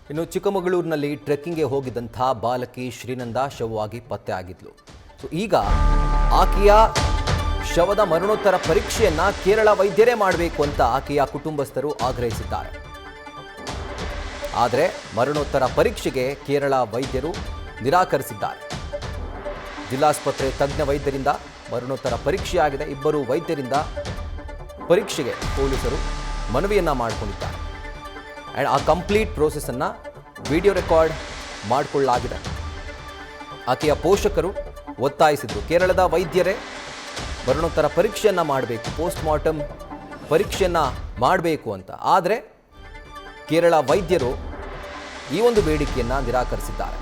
ಇನ್ನು ಚಿಕ್ಕಮಗಳೂರಿನಲ್ಲಿ ಟ್ರೆಕ್ಕಿಂಗ್ಗೆ ಹೋಗಿದ್ದಂಥ ಬಾಲಕಿ ಶ್ರೀನಂದ ಶವವಾಗಿ ಪತ್ತೆ ಆಗಿದ್ಲು. ಸೊ ಈಗ ಆಕೆಯ ಶವದ ಮರಣೋತ್ತರ ಪರೀಕ್ಷೆಯನ್ನ ಕೇರಳ ವೈದ್ಯರೇ ಮಾಡಬೇಕು ಅಂತ ಆಕೆಯ ಕುಟುಂಬಸ್ಥರು ಆಗ್ರಹಿಸಿದ್ದಾರೆ. ಆದರೆ ಮರಣೋತ್ತರ ಪರೀಕ್ಷೆಗೆ ಕೇರಳ ವೈದ್ಯರು ನಿರಾಕರಿಸಿದ್ದಾರೆ. ಜಿಲ್ಲಾಸ್ಪತ್ರೆ ತಜ್ಞ ವೈದ್ಯರಿಂದ ಮರಣೋತ್ತರ ಪರೀಕ್ಷೆಯಾಗಿದೆ. ಇಬ್ಬರು ವೈದ್ಯರಿಂದ ಪರೀಕ್ಷೆಗೆ ಪೊಲೀಸರು ಮನವಿಯನ್ನ ಮಾಡಿಕೊಂಡಿದ್ದಾರೆ. ಆ್ಯಂಡ್ ಆ ಕಂಪ್ಲೀಟ್ ಪ್ರೋಸೆಸ್ಸನ್ನು ವಿಡಿಯೋ ರೆಕಾರ್ಡ್ ಮಾಡಿಕೊಳ್ಳಲಾಗಿದೆ. ಆಕೆಯ ಪೋಷಕರು ಒತ್ತಾಯಿಸಿದರು, ಕೇರಳದ ವೈದ್ಯರೇ ಮರಣೋತ್ತರ ಪರೀಕ್ಷೆಯನ್ನು ಮಾಡಬೇಕು, ಪೋಸ್ಟ್ ಮಾರ್ಟಮ್ ಪರೀಕ್ಷೆಯನ್ನು ಮಾಡಬೇಕು ಅಂತ. ಆದರೆ ಕೇರಳ ವೈದ್ಯರು ಈ ಒಂದು ಬೇಡಿಕೆಯನ್ನು ನಿರಾಕರಿಸಿದ್ದಾರೆ.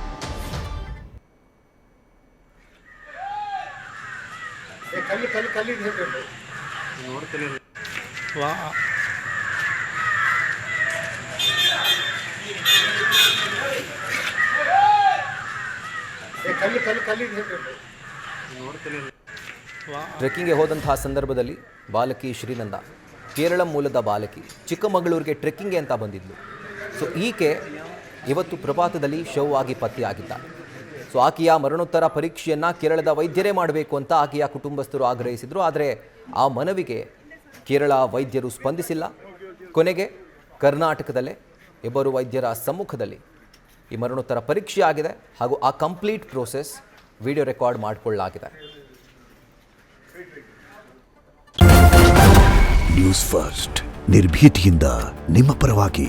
ಟ್ರೆಕ್ಕಿಂಗ್ಗೆ ಹೋದಂತಹ ಸಂದರ್ಭದಲ್ಲಿ ಬಾಲಕಿ ಶ್ರೀನಂದ ಕೇರಳ ಮೂಲದ ಬಾಲಕಿ ಚಿಕ್ಕಮಗಳೂರಿಗೆ ಟ್ರೆಕ್ಕಿಂಗ್ಗೆ ಅಂತ ಬಂದಿದ್ಲು. ಸೊ ಈಕೆ ಇವತ್ತು ಪ್ರಭಾತದಲ್ಲಿ ಶವವಾಗಿ ಪತ್ತೆಯಾಗಿದ್ದಾರೆ. ಸೊ ಆಕೆಯ ಮರಣೋತ್ತರ ಪರೀಕ್ಷೆಯನ್ನು ಕೇರಳದ ವೈದ್ಯರೇ ಮಾಡಬೇಕು ಅಂತ ಆಕೆಯ ಕುಟುಂಬಸ್ಥರು ಆಗ್ರಹಿಸಿದರು. ಆದರೆ ಆ ಮನವಿಗೆ ಕೇರಳ ವೈದ್ಯರು ಸ್ಪಂದಿಸಿಲ್ಲ. ಕೊನೆಗೆ ಕರ್ನಾಟಕದಲ್ಲೇ ಇಬ್ಬರು ವೈದ್ಯರ ಸಮ್ಮುಖದಲ್ಲಿ ಈ ಮರಣೋತ್ತರ ಪರೀಕ್ಷೆ ಆಗಿದೆ ಹಾಗೂ ಆ ಕಂಪ್ಲೀಟ್ ಪ್ರೋಸೆಸ್ ವಿಡಿಯೋ ರೆಕಾರ್ಡ್ ಮಾಡಿಕೊಳ್ಳಲಾಗಿದೆ. ನ್ಯೂಸ್ ಫಸ್ಟ್ ನಿರ್ಭೀತಿಯಿಂದ ನಿಮ್ಮ ಪರವಾಗಿ.